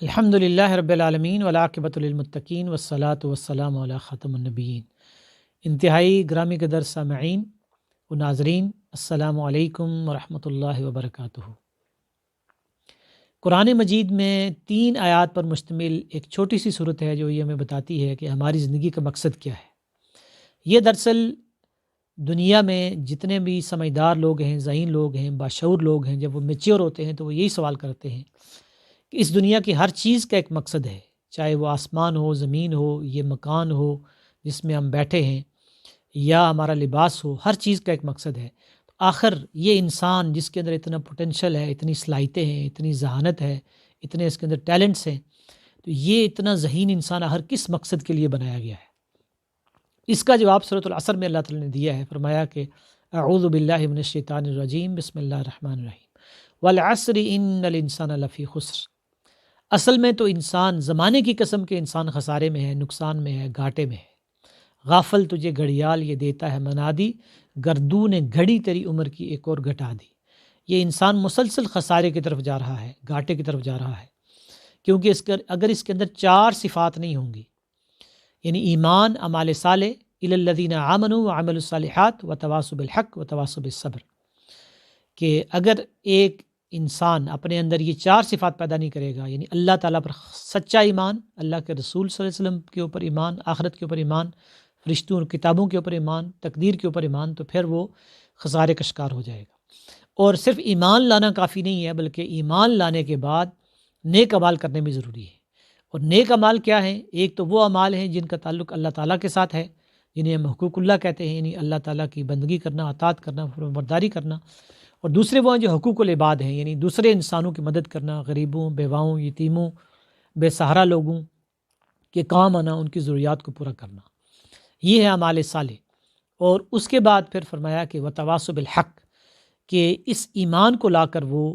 الحمد للہ رب العالمین والعاقبۃ للمتقین والصلاۃ والسلام علی خاتم النبیین۔ انتہائی گرامی قدر سامعین و ناظرین، السلام علیکم ورحمۃ اللہ وبرکاتہ۔ قرآن مجید میں 3 آیات پر مشتمل ایک چھوٹی سی صورت ہے جو یہ ہمیں بتاتی ہے کہ ہماری زندگی کا مقصد کیا ہے۔ یہ دراصل دنیا میں جتنے بھی سمجھدار لوگ ہیں، ذہین لوگ ہیں، باشعور لوگ ہیں، جب وہ میچور ہوتے ہیں تو وہ یہی سوال کرتے ہیں کہ اس دنیا کی ہر چیز کا ایک مقصد ہے، چاہے وہ آسمان ہو، زمین ہو، یہ مکان ہو جس میں ہم بیٹھے ہیں، یا ہمارا لباس ہو، ہر چیز کا ایک مقصد ہے۔ تو آخر یہ انسان جس کے اندر اتنا پوٹینشل ہے، اتنی صلاحیتیں ہیں، اتنی ذہانت ہے، اتنے اس کے اندر ٹیلنٹس ہیں، تو یہ اتنا ذہین انسان آخر کس مقصد کے لیے بنایا گیا ہے؟ اس کا جواب سورۃ العصر میں اللہ تعالیٰ نے دیا ہے۔ فرمایا کہ اعوذ باللہ من الشیطان الرجیم، بسم اللہ الرحمن الرحیم، والعصر ان الانسان لفی خسر۔ اصل میں تو انسان زمانے کی قسم کے انسان خسارے میں ہے، نقصان میں ہے، گھاٹے میں ہے۔ غافل تجھے گھڑیال یہ دیتا ہے منادی، گردوں نے گھڑی تیری عمر کی ایک اور گھٹا دی۔ یہ انسان مسلسل خسارے کی طرف جا رہا ہے، گھاٹے کی طرف جا رہا ہے، کیونکہ اگر اس کے اندر 4 صفات نہیں ہوں گی، یعنی ایمان، اعمال صالح، الی الذین آمنوا وعملوا الصالحات وتواصوا بالحق وتواصوا بالصبر، کہ اگر ایک انسان اپنے اندر یہ 4 صفات پیدا نہیں کرے گا، یعنی اللہ تعالیٰ پر سچا ایمان، اللہ کے رسول صلی اللہ علیہ وسلم کے اوپر ایمان، آخرت کے اوپر ایمان، فرشتوں اور کتابوں کے اوپر ایمان، تقدیر کے اوپر ایمان، تو پھر وہ خسارے کا شکار ہو جائے گا۔ اور صرف ایمان لانا کافی نہیں ہے، بلکہ ایمان لانے کے بعد نیک اعمال کرنے بھی ضروری ہے۔ اور نیک اعمال کیا ہیں؟ ایک تو وہ اعمال ہیں جن کا تعلق اللہ تعالیٰ کے ساتھ ہے، جنہیں ہم حقوق اللہ کہتے ہیں، یعنی اللہ تعالیٰ کی بندگی کرنا، اطاعت کرنا، فرمانبرداری کرنا۔ اور دوسرے وہ ہیں جو حقوق العباد ہیں، یعنی دوسرے انسانوں کی مدد کرنا، غریبوں، بیواؤں، یتیموں، بے سہارا لوگوں کے کام آنا، ان کی ضروریات کو پورا کرنا۔ یہ ہے اعمال صالح۔ اور اس کے بعد پھر فرمایا کہ وتواصوا بالحق، کہ اس ایمان کو لا کر وہ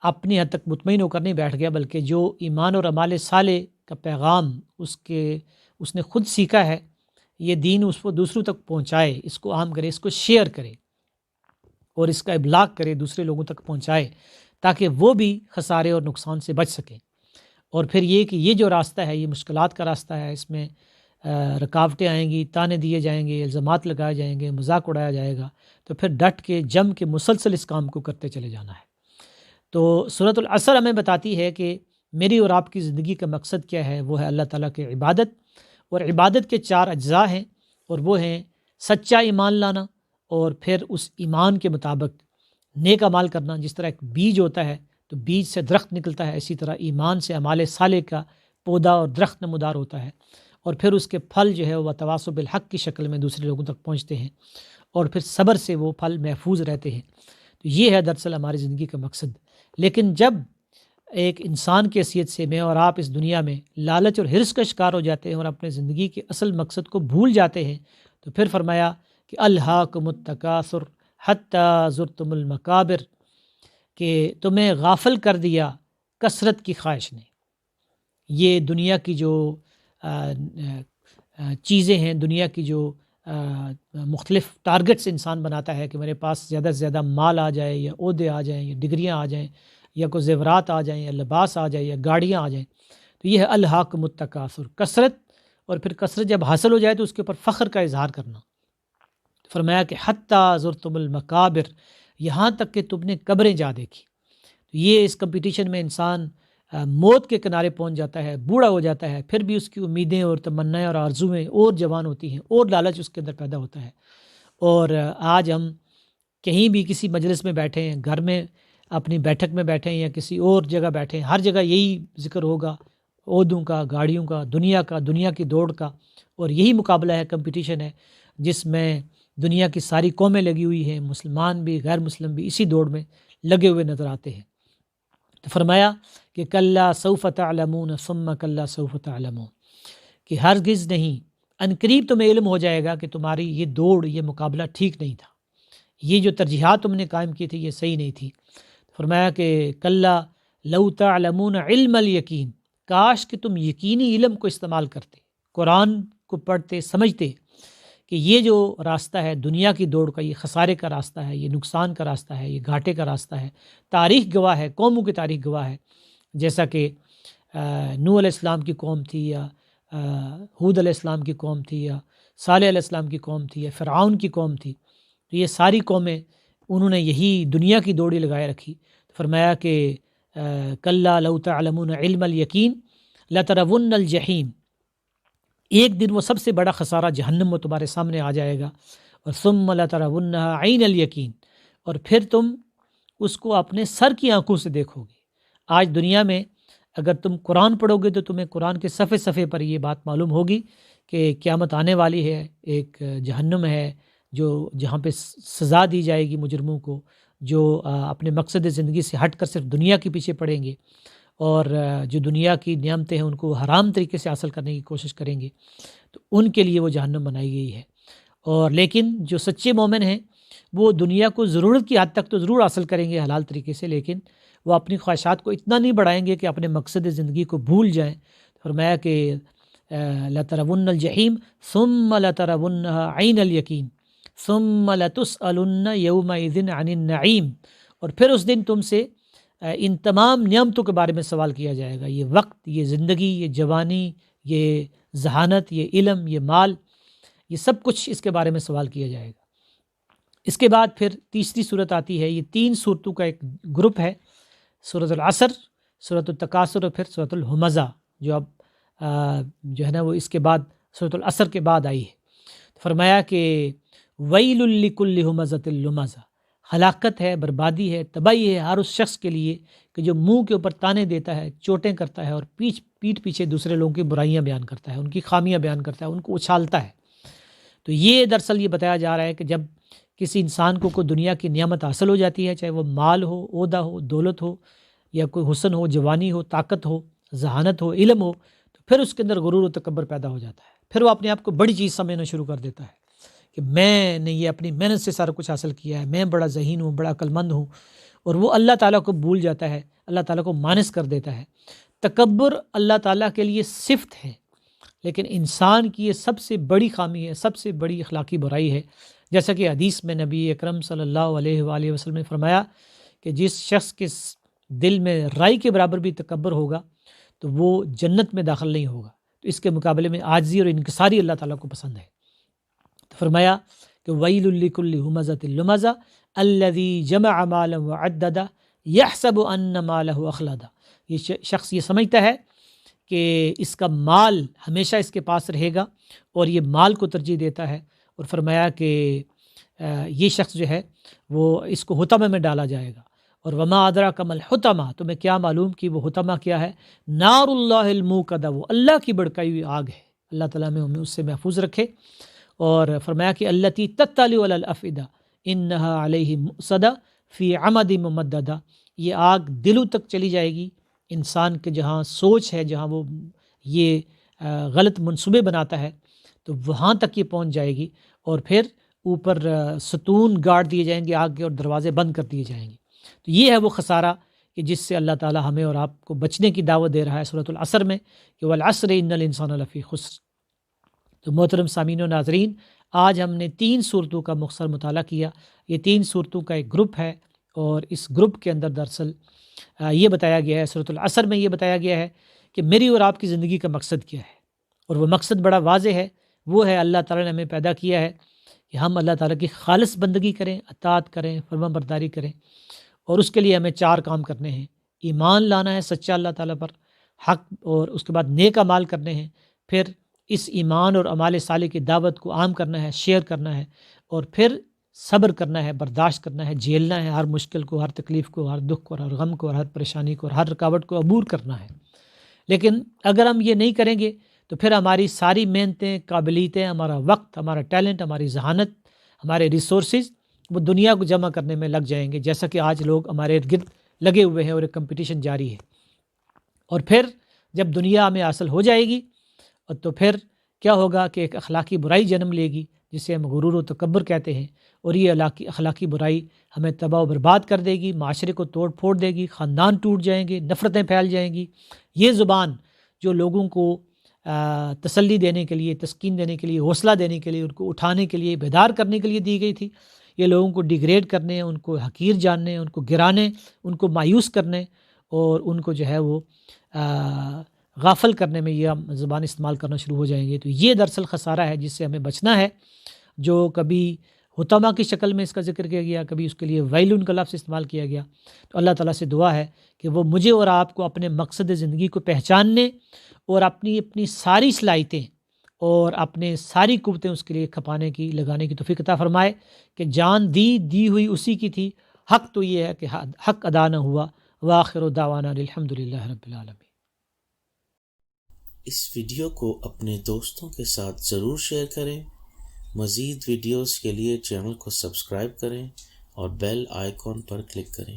اپنی حد تک مطمئن ہو کر نہیں بیٹھ گیا، بلکہ جو ایمان اور اعمال صالح کا پیغام اس نے خود سیکھا ہے، یہ دین اس کو دوسروں تک پہنچائے، اس کو عام کرے، اس کو شیئر کرے اور اس کا ابلاغ کرے، دوسرے لوگوں تک پہنچائے، تاکہ وہ بھی خسارے اور نقصان سے بچ سکیں۔ اور پھر یہ کہ یہ جو راستہ ہے، یہ مشکلات کا راستہ ہے، اس میں رکاوٹیں آئیں گی، تانے دیے جائیں گے، الزامات لگائے جائیں گے، مذاق اڑایا جائے گا، تو پھر ڈٹ کے جم کے مسلسل اس کام کو کرتے چلے جانا ہے۔ تو سورۃ العصر ہمیں بتاتی ہے کہ میری اور آپ کی زندگی کا مقصد کیا ہے، وہ ہے اللہ تعالیٰ کی عبادت۔ اور عبادت کے 4 اجزاء ہیں، اور وہ ہیں سچا ایمان لانا، اور پھر اس ایمان کے مطابق نیک اعمال کرنا۔ جس طرح ایک بیج ہوتا ہے تو بیج سے درخت نکلتا ہے، اسی طرح ایمان سے اعمال صالح کا پودا اور درخت نمودار ہوتا ہے، اور پھر اس کے پھل جو ہے وہ تواصوا بالحق کی شکل میں دوسرے لوگوں تک پہنچتے ہیں، اور پھر صبر سے وہ پھل محفوظ رہتے ہیں۔ تو یہ ہے دراصل ہماری زندگی کا مقصد۔ لیکن جب ایک انسان کی حیثیت سے میں اور آپ اس دنیا میں لالچ اور حرص کا شکار ہو جاتے ہیں اور اپنے زندگی کے اصل مقصد کو بھول جاتے ہیں، تو پھر فرمایا کہ الہاکم التکاثر حتی زرتم المقابر، کہ تمہیں غافل کر دیا کثرت کی خواہش نے۔ یہ دنیا کی جو چیزیں ہیں، دنیا کی جو مختلف ٹارگٹس انسان بناتا ہے کہ میرے پاس زیادہ سے زیادہ مال آ جائے، یا عہدے آ جائیں، یا ڈگریاں آ جائیں، یا کوئی زیورات آ جائیں، یا لباس آ جائے، یا گاڑیاں آ جائیں، تو یہ ہے الہاکم التکاثر، کثرت۔ اور پھر کثرت جب حاصل ہو جائے تو اس کے اوپر فخر کا اظہار کرنا۔ فرمایا کہ حتی زرتم المقابر، یہاں تک کہ تم نے قبریں جا دیکھی۔ تو یہ اس کمپٹیشن میں انسان موت کے کنارے پہنچ جاتا ہے، بوڑھا ہو جاتا ہے، پھر بھی اس کی امیدیں اور تمنائیں اور آرزویں اور جوان ہوتی ہیں، اور لالچ اس کے اندر پیدا ہوتا ہے۔ اور آج ہم کہیں بھی کسی مجلس میں بیٹھے ہیں، گھر میں اپنی بیٹھک میں بیٹھے ہیں، یا کسی اور جگہ بیٹھے ہیں، ہر جگہ یہی ذکر ہوگا عہدوں کا، گاڑیوں کا، دنیا کی دوڑ کا، اور یہی مقابلہ ہے، کمپٹیشن ہے، جس میں دنیا کی ساری قومیں لگی ہوئی ہیں، مسلمان بھی غیر مسلم بھی اسی دوڑ میں لگے ہوئے نظر آتے ہیں۔ تو فرمایا کہ کلا سوف تعلمون ثم کلا سوف تعلمون، کہ ہرگز نہیں، ان قریب تمہیں علم ہو جائے گا کہ تمہاری یہ دوڑ، یہ مقابلہ ٹھیک نہیں تھا، یہ جو ترجیحات تم نے قائم کی تھی یہ صحیح نہیں تھی۔ فرمایا کہ کلا لو تعلمون علم الیقین، کاش کہ تم یقینی علم کو استعمال کرتے، قرآن کو پڑھتے، سمجھتے کہ یہ جو راستہ ہے دنیا کی دوڑ کا، یہ خسارے کا راستہ ہے، یہ نقصان کا راستہ ہے، یہ گھاٹے کا راستہ ہے۔ تاریخ گواہ ہے، قوموں کی تاریخ گواہ ہے، جیسا کہ نوح علیہ السلام کی قوم تھی، یا ہود علیہ السلام کی قوم تھی، یا صالح علیہ السلام کی قوم تھی، یا فرعون کی قوم تھی، تو یہ ساری قومیں انہوں نے یہی دنیا کی دوڑی لگائے رکھی۔ فرمایا کہ کلا لو تعلمون علم الیقین لترون الجحیم، ایک دن وہ سب سے بڑا خسارہ جہنم وہ تمہارے سامنے آ جائے گا، اور ثم لترونها عین الیقین، اور پھر تم اس کو اپنے سر کی آنکھوں سے دیکھو گے۔ آج دنیا میں اگر تم قرآن پڑھو گے تو تمہیں قرآن کے صفحے صفحے پر یہ بات معلوم ہوگی کہ قیامت آنے والی ہے، ایک جہنم ہے جہاں پہ سزا دی جائے گی مجرموں کو، جو اپنے مقصد زندگی سے ہٹ کر صرف دنیا کے پیچھے پڑیں گے، اور جو دنیا کی نعمتیں ہیں ان کو حرام طریقے سے حاصل کرنے کی کوشش کریں گے، تو ان کے لیے وہ جہنم بنائی گئی ہے۔ اور لیکن جو سچے مومن ہیں وہ دنیا کو ضرورت کی حد تک تو ضرور حاصل کریں گے حلال طریقے سے، لیکن وہ اپنی خواہشات کو اتنا نہیں بڑھائیں گے کہ اپنے مقصد زندگی کو بھول جائیں۔ فرمایا کہ لترون الجحیم ثم لترونها عین الیقین ثم لتسألن یومئذ عن النعیم، اور پھر اس دن تم سے ان تمام نعمتوں کے بارے میں سوال کیا جائے گا، یہ وقت، یہ زندگی، یہ جوانی، یہ ذہانت، یہ علم، یہ مال، یہ سب کچھ اس کے بارے میں سوال کیا جائے گا۔ اس کے بعد پھر تیسری صورت آتی ہے، یہ 3 صورتوں کا ایک گروپ ہے، سورۃ العصر، سورۃ التکاثر، اور پھر سورۃ الہمزہ، جو اب جو ہے نا وہ اس کے بعد سورۃ العصر کے بعد آئی ہے۔ فرمایا کہ ویل لکل ہمزۃ لمزہ، ہلاکت ہے، بربادی ہے، تباہی ہے ہر اس شخص کے لیے کہ جو منہ کے اوپر تانے دیتا ہے، چوٹیں کرتا ہے، اور پیٹھ پیچھے دوسرے لوگوں کی برائیاں بیان کرتا ہے، ان کی خامیاں بیان کرتا ہے، ان کو اچھالتا ہے۔ تو یہ دراصل یہ بتایا جا رہا ہے کہ جب کسی انسان کو کوئی دنیا کی نعمت حاصل ہو جاتی ہے، چاہے وہ مال ہو، عہدہ ہو، دولت ہو، یا کوئی حسن ہو، جوانی ہو، طاقت ہو، ذہانت ہو، علم ہو، تو پھر اس کے اندر غرور و تکبر پیدا ہو جاتا ہے۔ پھر وہ اپنے آپ کو بڑی چیز سمجھنا شروع کر دیتا ہے کہ میں نے یہ اپنی محنت سے سارا کچھ حاصل کیا ہے، میں بڑا ذہین ہوں، بڑا عقلمند ہوں، اور وہ اللہ تعالیٰ کو بھول جاتا ہے، اللہ تعالیٰ کو مانس کر دیتا ہے۔ تکبر اللہ تعالیٰ کے لیے صفت ہے، لیکن انسان کی یہ سب سے بڑی خامی ہے، سب سے بڑی اخلاقی برائی ہے۔ جیسا کہ حدیث میں نبی اکرم صلی اللہ علیہ وآلہ وسلم نے فرمایا کہ جس شخص کے دل میں رائی کے برابر بھی تکبر ہوگا تو وہ جنت میں داخل نہیں ہوگا، تو اس کے مقابلے میں عاجزی اور انکساری اللہ تعالیٰ کو پسند ہے۔ تو فرمایا کہ ویل لکل ہمزۃ لمزہ الذی جمع مالا وعددہ یحسب ان مالہ اخلدہ، یہ شخص یہ سمجھتا ہے کہ اس کا مال ہمیشہ اس کے پاس رہے گا، اور یہ مال کو ترجیح دیتا ہے، اور فرمایا کہ یہ شخص جو ہے وہ اس کو حطمہ میں ڈالا جائے گا۔ اور وما ادراک ما الحطمہ، تمہیں کیا معلوم کہ وہ حطمہ کیا ہے؟ نار اللہ الموقدہ، وہ اللہ کی بھڑکائی ہوئی آگ ہے، اللہ تعالیٰ ہمیں اس سے محفوظ رکھے۔ اور فرمایا کہ التی تطلع علی الافئدہ انہا علیہم مؤصدہ فی عمد ممددہ، یہ آگ دلوں تک چلی جائے گی، انسان کے جہاں سوچ ہے، جہاں وہ یہ غلط منصوبے بناتا ہے، تو وہاں تک یہ پہنچ جائے گی، اور پھر اوپر ستون گاڑ دیے جائیں گے آگ کے، اور دروازے بند کر دیے جائیں گے۔ تو یہ ہے وہ خسارہ کہ جس سے اللہ تعالیٰ ہمیں اور آپ کو بچنے کی دعوت دے رہا ہے سورۃ العصر میں، کہ والعصر ان الانسان لفی خسر۔ تو محترم سامعین و ناظرین، آج ہم نے 3 صورتوں کا مختصر مطالعہ کیا۔ یہ 3 صورتوں کا ایک گروپ ہے، اور اس گروپ کے اندر دراصل یہ بتایا گیا ہے، سورۃ العصر میں یہ بتایا گیا ہے کہ میری اور آپ کی زندگی کا مقصد کیا ہے، اور وہ مقصد بڑا واضح ہے، وہ ہے اللہ تعالیٰ نے ہمیں پیدا کیا ہے کہ ہم اللہ تعالیٰ کی خالص بندگی کریں، اطاعت کریں، فرما برداری کریں، اور اس کے لیے ہمیں 4 کام کرنے ہیں۔ ایمان لانا ہے سچا اللہ تعالیٰ پر، حق، اور اس کے بعد نیک اعمال کرنے ہیں، پھر اس ایمان اور اعمال صالح کی دعوت کو عام کرنا ہے، شیئر کرنا ہے، اور پھر صبر کرنا ہے، برداشت کرنا ہے، جھیلنا ہے ہر مشکل کو، ہر تکلیف کو، ہر دکھ کو، ہر غم کو، ہر پریشانی کو، ہر رکاوٹ کو عبور کرنا ہے۔ لیکن اگر ہم یہ نہیں کریں گے تو پھر ہماری ساری محنتیں، قابلیتیں، ہمارا وقت، ہمارا ٹیلنٹ، ہماری ذہانت، ہمارے ریسورسز وہ دنیا کو جمع کرنے میں لگ جائیں گے، جیسا کہ آج لوگ ہمارے ارد گرد لگے ہوئے ہیں، اور ایک کمپٹیشن جاری ہے۔ اور پھر جب دنیا ہمیں حاصل ہو جائے گی تو پھر کیا ہوگا کہ ایک اخلاقی برائی جنم لے گی، جسے ہم غرور و تکبر کہتے ہیں، اور یہ اخلاقی برائی ہمیں تباہ و برباد کر دے گی، معاشرے کو توڑ پھوڑ دے گی، خاندان ٹوٹ جائیں گے، نفرتیں پھیل جائیں گی۔ یہ زبان جو لوگوں کو تسلی دینے کے لیے، تسکین دینے کے لیے، حوصلہ دینے کے لیے، ان کو اٹھانے کے لیے، بیدار کرنے کے لیے دی گئی تھی، یہ لوگوں کو ڈیگریڈ کرنے، ان کو حقیر جاننے، ان کو گرانے، ان کو مایوس کرنے، اور ان کو جو ہے وہ غافل کرنے میں یہ زبان استعمال کرنا شروع ہو جائیں گے. تو یہ دراصل خسارہ ہے جس سے ہمیں بچنا ہے. جو کبھی حطمہ کی شکل میں اس کا ذکر کیا گیا، کبھی اس کے لیے ویلن کا لفظ استعمال کیا گیا. تو اللہ تعالیٰ سے دعا ہے کہ وہ مجھے اور آپ کو اپنے مقصد زندگی کو پہچاننے اور اپنی ساری صلاحیتیں اور اپنے ساری قوتیں اس کے لیے کھپانے کی، لگانے کی توفیق عطا فرمائے کہ جان دی ہوئی اسی کی تھی. حق تو یہ ہے کہ حق ادا نہ ہوا. وآخر دعوانا الحمدللہ رب العالمین. اس ویڈیو کو اپنے دوستوں کے ساتھ ضرور شیئر کریں. مزید ویڈیوز کے لیے چینل کو سبسکرائب کریں اور بیل آئیکن پر کلک کریں.